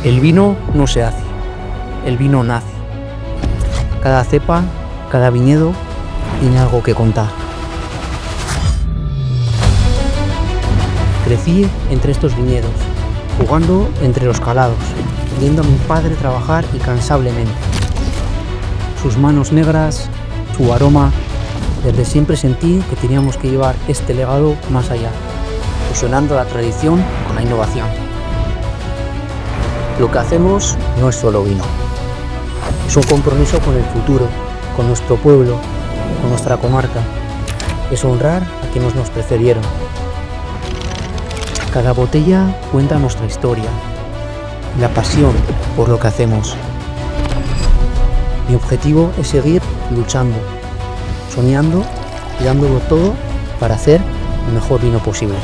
El vino no se hace, el vino nace. Cada cepa, cada viñedo tiene algo que contar. Crecí entre estos viñedos, jugando entre los calados, viendo a mi padre trabajar incansablemente. Sus manos negras, su aroma, desde siempre sentí que teníamos que llevar este legado más allá, fusionando la tradición con la innovación. Lo que hacemos no es solo vino, es un compromiso con el futuro, con nuestro pueblo, con nuestra comarca. Es honrar a quienes nos precedieron. Cada botella cuenta nuestra historia, la pasión por lo que hacemos. Mi objetivo es seguir luchando, soñando y dándolo todo para hacer el mejor vino posible.